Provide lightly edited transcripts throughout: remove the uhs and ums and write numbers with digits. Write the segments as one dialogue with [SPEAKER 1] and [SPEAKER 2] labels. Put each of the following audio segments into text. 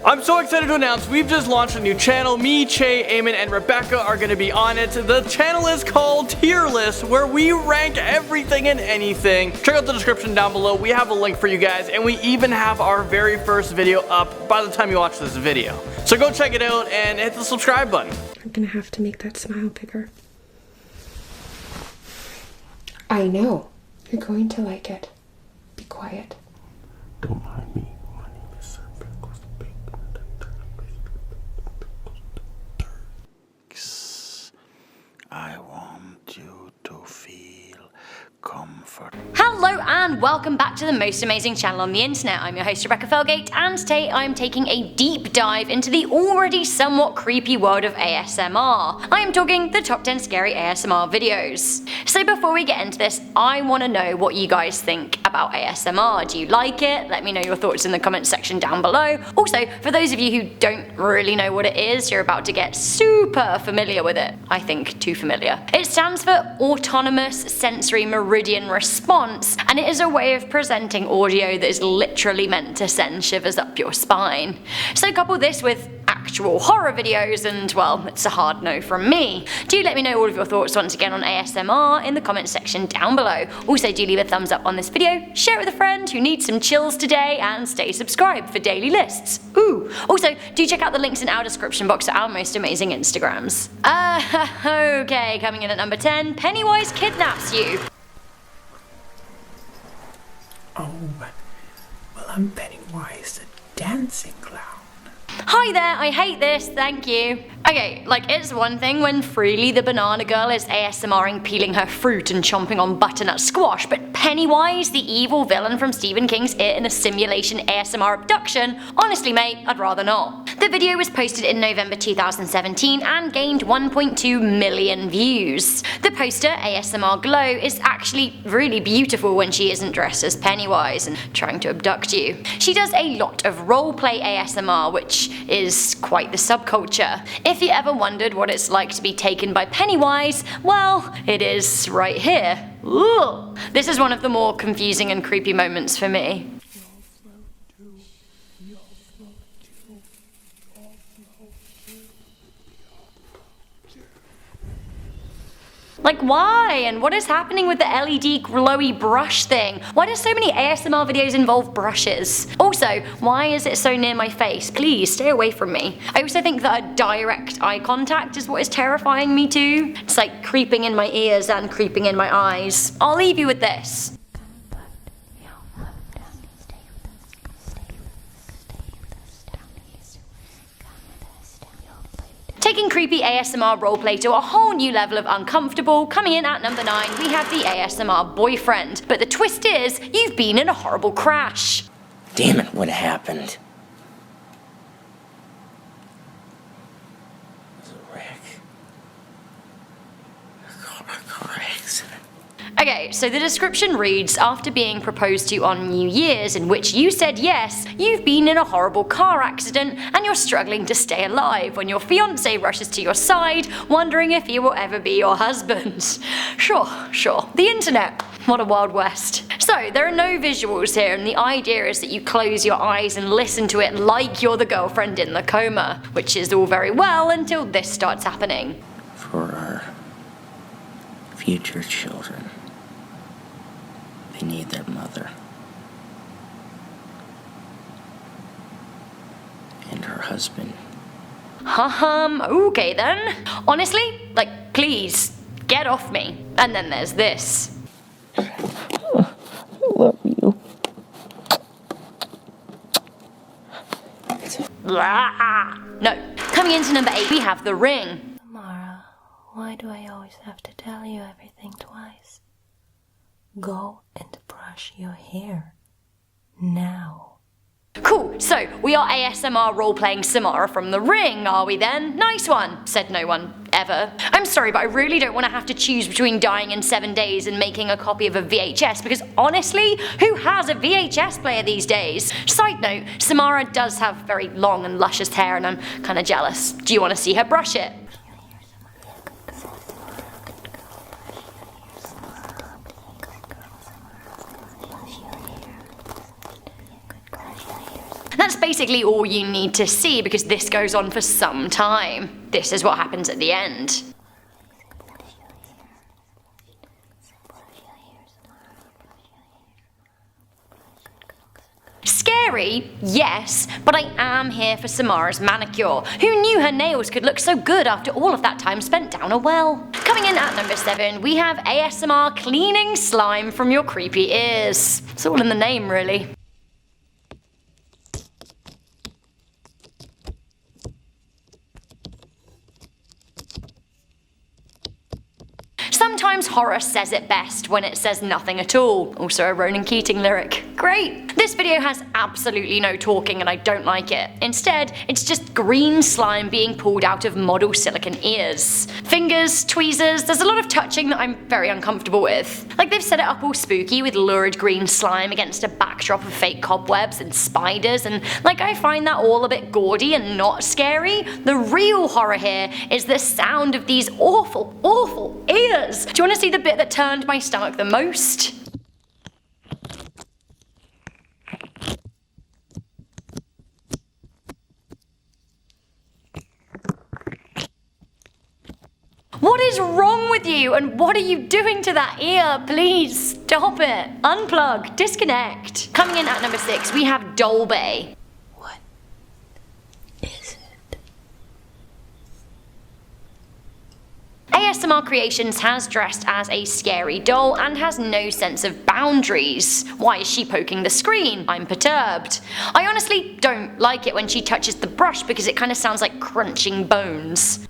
[SPEAKER 1] I'm so excited to announce we've just launched a new channel. Me, Che, Eamon, and Rebecca are going to be on it. The channel is called Tier List, where we rank everything and anything. Check out the description down below. We have a link for you guys, and we even have our very first video up by the time you watch this video. So go check it out and hit the subscribe button.
[SPEAKER 2] I'm gonna have to make that smile bigger. I know. You're going to like it. Be quiet.
[SPEAKER 3] Don't mind me. My name is I want you to feel comfort.
[SPEAKER 4] Hello and welcome back to the most amazing channel on the internet. I'm your host Rebecca Felgate, and today I'm taking a deep dive into the already somewhat creepy world of ASMR. I am talking the top 10 scary ASMR videos. So before we get into this, I want to know what you guys think about ASMR. Do you like it? Let me know your thoughts in the comments section down below. Also, for those of you who don't really know what it is, you're about to get super familiar with it. I think too familiar. It stands for Autonomous Sensory Meridian Response, and it is a way of presenting audio that is literally meant to send shivers up your spine. So couple this with actual horror videos and, well, it's a hard no from me. Do let me know all of your thoughts once again on ASMR in the comments section down below. Also, do leave a thumbs up on this video, share it with a friend who needs some chills today, and stay subscribed for daily lists. Ooh! Also, do check out the links in our description box to our most amazing Instagrams. Okay, coming in at number 10, Pennywise kidnaps you.
[SPEAKER 5] Oh, well, I'm Pennywise, the dancing clown.
[SPEAKER 4] Hi there, I hate this, thank you. Okay, like, it's one thing when Freely the banana girl is ASMRing peeling her fruit and chomping on butternut squash, but Pennywise, the evil villain from Stephen King's It in a simulation ASMR abduction, honestly mate, I'd rather not. The video was posted in November 2017 and gained 1.2 million views. The poster, ASMR Glow, is actually really beautiful when she isn't dressed as Pennywise and trying to abduct you. She does a lot of roleplay ASMR, which is quite the subculture. If you ever wondered what it's like to be taken by Pennywise, well, it is right here. Ooh. This is one of the more confusing and creepy moments for me. Like, why? And what is happening with the LED glowy brush thing? Why do so many ASMR videos involve brushes? Also, why is it so near my face? Please, stay away from me. I also think that a direct eye contact is what is terrifying me too. It's like creeping in my ears and creeping in my eyes. I'll leave you with this. Taking creepy ASMR roleplay to a whole new level of uncomfortable, coming in at number 9, we have the ASMR boyfriend. But the twist is, you've been in a horrible crash.
[SPEAKER 6] Damn it, what happened? It was a wreck. A car accident.
[SPEAKER 4] Okay, so the description reads, after being proposed to on New Year's, in which you said yes, you've been in a horrible car accident and you're struggling to stay alive when your fiancé rushes to your side, wondering if he will ever be your husband. Sure. The internet. What a wild west. So, there are no visuals here, and the idea is that you close your eyes and listen to it like you're the girlfriend in the coma, which is all very well until this starts happening.
[SPEAKER 6] For our future children. They need their mother. And her husband.
[SPEAKER 4] Okay then. Honestly, like, please, get off me. And then there's this.
[SPEAKER 6] I love you.
[SPEAKER 4] No. Coming into number 8, we have The Ring.
[SPEAKER 7] Mara, why do I always have to tell you everything twice? Go and brush your hair. Now.
[SPEAKER 4] Cool, so we are ASMR role-playing Samara from The Ring, are we then? Nice one, said no one, ever. I'm sorry, but I really don't want to have to choose between dying in 7 days and making a copy of a VHS, because honestly, who has a VHS player these days? Side note, Samara does have very long and luscious hair, and I'm kinda jealous. Do you want to see her brush it? That's basically all you need to see because this goes on for some time. This is what happens at the end. Scary, yes, but I am here for Samara's manicure. Who knew her nails could look so good after all of that time spent down a well? Coming in at number 7, we have ASMR cleaning slime from your creepy ears. It's all in the name, really. Sometimes horror says it best when it says nothing at all. Also a Ronan Keating lyric. Great! This video has absolutely no talking and I don't like it. Instead, it's just green slime being pulled out of model silicone ears. Fingers, tweezers, there's a lot of touching that I'm very uncomfortable with. Like they've set it up all spooky with lurid green slime against a backdrop of fake cobwebs and spiders, and like I find that all a bit gaudy and not scary. The real horror here is the sound of these awful, awful ears. Do you want to see the bit that turned my stomach the most? What is wrong with you and what are you doing to that ear? Please stop it. Unplug. Disconnect. Coming in at number 6, we have Dolby.
[SPEAKER 7] What is it?
[SPEAKER 4] ASMR Creations has dressed as a scary doll and has no sense of boundaries. Why is she poking the screen? I'm perturbed. I honestly don't like it when she touches the brush because it kind of sounds like crunching bones.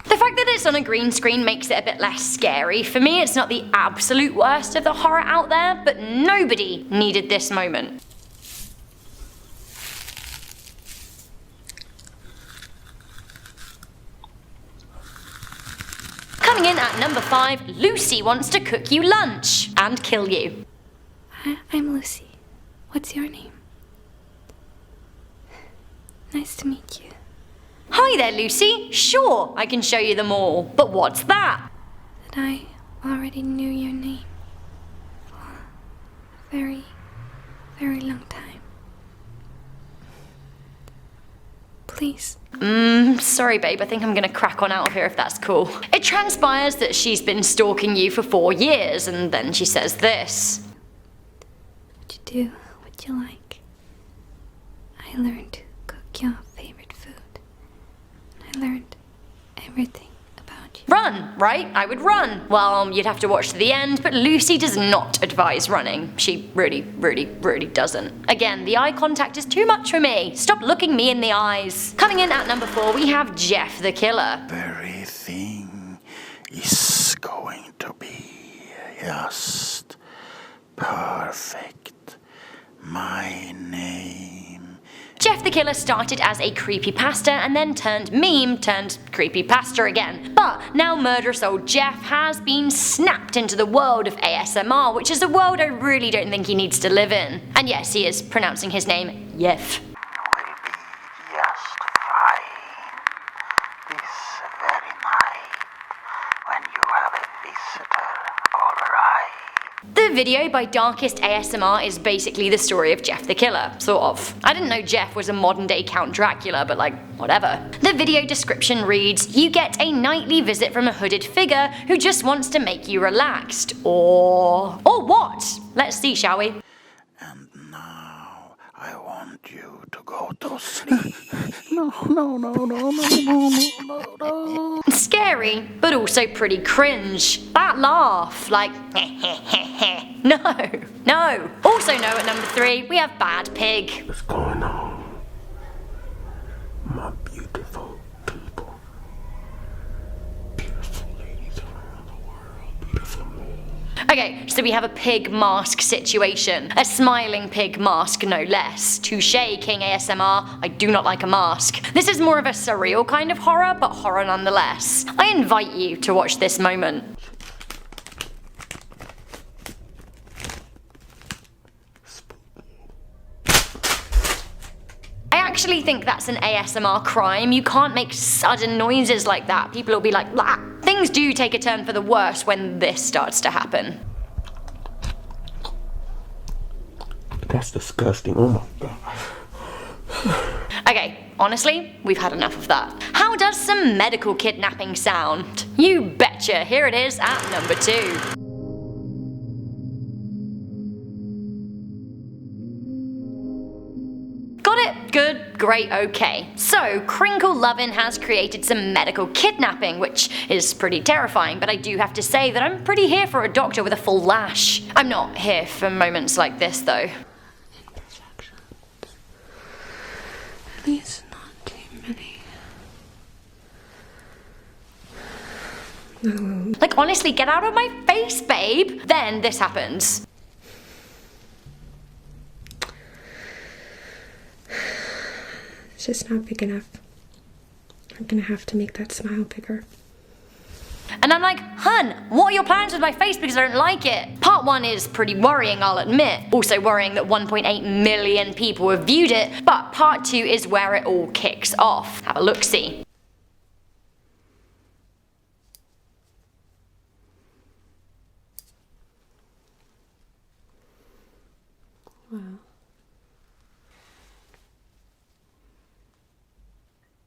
[SPEAKER 4] The fact that it's on a green screen makes it a bit less scary. For me, it's not the absolute worst of the horror out there, but nobody needed this moment. Coming in at number 5, Lucy wants to cook you lunch and kill you.
[SPEAKER 8] I'm Lucy. What's your name? Nice to meet you.
[SPEAKER 4] Hi there, Lucy. Sure, I can show you them all. But what's that?
[SPEAKER 8] That I already knew your name for a very, very long time. Please.
[SPEAKER 4] Sorry babe, I think I'm gonna crack on out of here if that's cool. It transpires that she's been stalking you for 4 years, and then she says this.
[SPEAKER 8] What you do, what you like. I learned to cook your favorite food. I learned everything about you.
[SPEAKER 4] Run, right? I would run. Well, you'd have to watch to the end, but Lucy does not advise running. She really, really, really doesn't. Again, the eye contact is too much for me. Stop looking me in the eyes. Coming in at number 4, we have Jeff the Killer.
[SPEAKER 3] Everything is going to be just perfect. My name.
[SPEAKER 4] Jeff the Killer started as a creepypasta and then turned meme turned creepypasta again. But now murderous old Jeff has been snapped into the world of ASMR, which is a world I really don't think he needs to live in. And yes, he is pronouncing his name Yef.
[SPEAKER 3] Will be just fine this very night when you have a visitor, alright?
[SPEAKER 4] The video by Darkest ASMR is basically the story of Jeff the Killer, sort of. I didn't know Jeff was a modern day Count Dracula, but like, whatever. The video description reads, you get a nightly visit from a hooded figure who just wants to make you relaxed. Or what? Let's see, shall we?
[SPEAKER 3] And now I want you to go to sleep. No.
[SPEAKER 4] Scary, but also pretty cringe. That laugh, like, no. Also no at number 3, we have Bad Pig.
[SPEAKER 3] What's going on, my beautiful people? Beautiful ladies around the world, beautiful men.
[SPEAKER 4] Okay, so we have a pig mask situation. A smiling pig mask, no less. Touché, King ASMR, I do not like a mask. This is more of a surreal kind of horror, but horror nonetheless. I invite you to watch this moment. I actually think that's an ASMR crime. You can't make sudden noises like that. People will be like, blah. Things things do take a turn for the worse when this starts to happen.
[SPEAKER 9] That's disgusting. Oh my god.
[SPEAKER 4] Okay, honestly, we've had enough of that. How does some medical kidnapping sound? You betcha, here it is at number 2. Got it? Good, great, okay. So, Crinkle Lovin' has created some medical kidnapping, which is pretty terrifying, but I do have to say that I'm pretty here for a doctor with a full lash. I'm not here for moments like this, though.
[SPEAKER 8] At least not too many.
[SPEAKER 2] No.
[SPEAKER 4] Like, honestly, get out of my face, babe! Then this happens.
[SPEAKER 2] It's just not big enough. I'm gonna have to make that smile bigger.
[SPEAKER 4] And I'm like, hun, what are your plans with my face because I don't like it? Part 1 is pretty worrying, I'll admit. Also worrying that 1.8 million people have viewed it, but part 2 is where it all kicks off. Have a look-see.
[SPEAKER 2] Wow.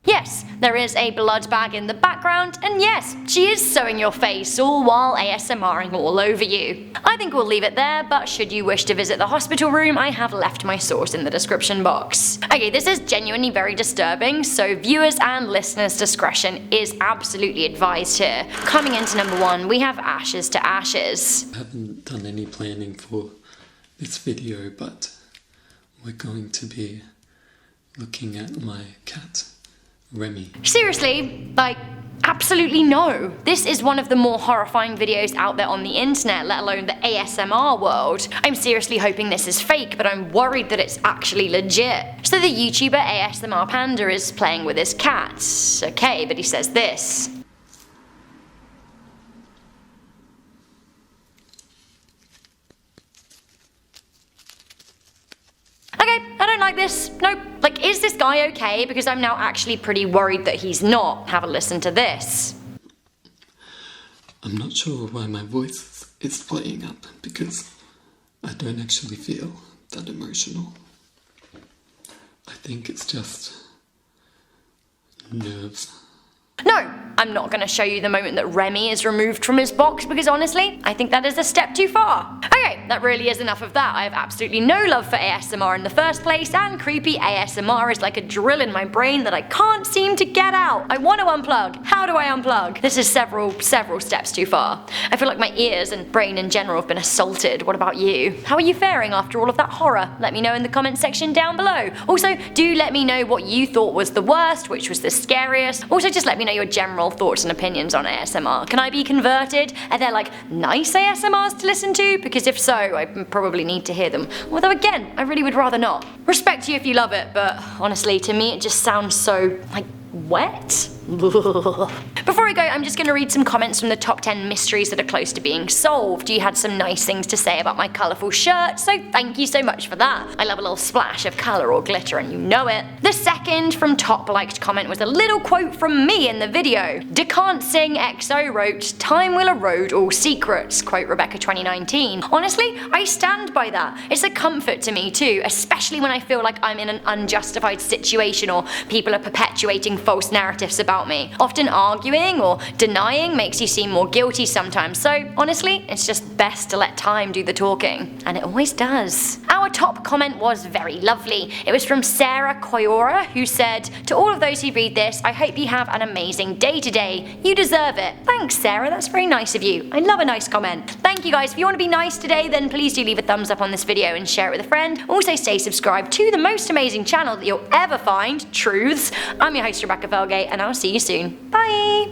[SPEAKER 4] Yes, there is a blood bag in the background, and yes, she is sewing your face all while ASMRing all over you. I think we'll leave it there, but should you wish to visit the hospital room, I have left my source in the description box. Okay, this is genuinely very disturbing, so viewers and listeners' discretion is absolutely advised here. Coming into number 1, we have Ashes to Ashes.
[SPEAKER 10] I haven't done any planning for this video, but we're going to be looking at my cat, Remy.
[SPEAKER 4] Seriously, like, absolutely no. This is one of the more horrifying videos out there on the internet, let alone the ASMR world. I'm seriously hoping this is fake, but I'm worried that it's actually legit. So the YouTuber ASMR Panda is playing with his cat. Okay, but he says this. Okay, I don't like this. Nope. Like, is this guy okay? Because I'm now actually pretty worried that he's not. Have a listen to this.
[SPEAKER 10] I'm not sure why my voice is playing up, because I don't actually feel that emotional. I think it's just nerves.
[SPEAKER 4] No, I'm not going to show you the moment that Remy is removed from his box because honestly, I think that is a step too far. Okay, that really is enough of that. I have absolutely no love for ASMR in the first place, and creepy ASMR is like a drill in my brain that I can't seem to get out. I want to unplug. How do I unplug? This is several steps too far. I feel like my ears and brain in general have been assaulted. What about you? How are you faring after all of that horror? Let me know in the comment section down below. Also, do let me know what you thought was the worst, which was the scariest. Also, just let me know your general thoughts and opinions on ASMR. Can I be converted? Are there like nice ASMRs to listen to? Because if so, I probably need to hear them. Although again, I really would rather not. Respect you if you love it, but honestly, to me it just sounds so, like, wet? Before I go, I'm just going to read some comments from the top 10 mysteries that are close to being solved. You had some nice things to say about my colourful shirt, so thank you so much for that. I love a little splash of colour or glitter and you know it. The second from top liked comment was a little quote from me in the video. Can't Sing XO wrote, "Time will erode all secrets," quote Rebecca 2019. Honestly, I stand by that. It's a comfort to me too, especially when I feel like I'm in an unjustified situation or people are perpetuating false narratives about me. Often arguing or denying makes you seem more guilty sometimes, so honestly, it's just best to let time do the talking. And it always does. Our top comment was very lovely. It was from Sarah Koyora, who said, "To all of those who read this, I hope you have an amazing day today. You deserve it." Thanks, Sarah, that's very nice of you. I love a nice comment. Thank you guys. If you want to be nice today, then please do leave a thumbs up on this video and share it with a friend. Also stay subscribed to the most amazing channel that you'll ever find, Truths. I'm your host Rebecca Felgate, and I'll see you soon. Bye!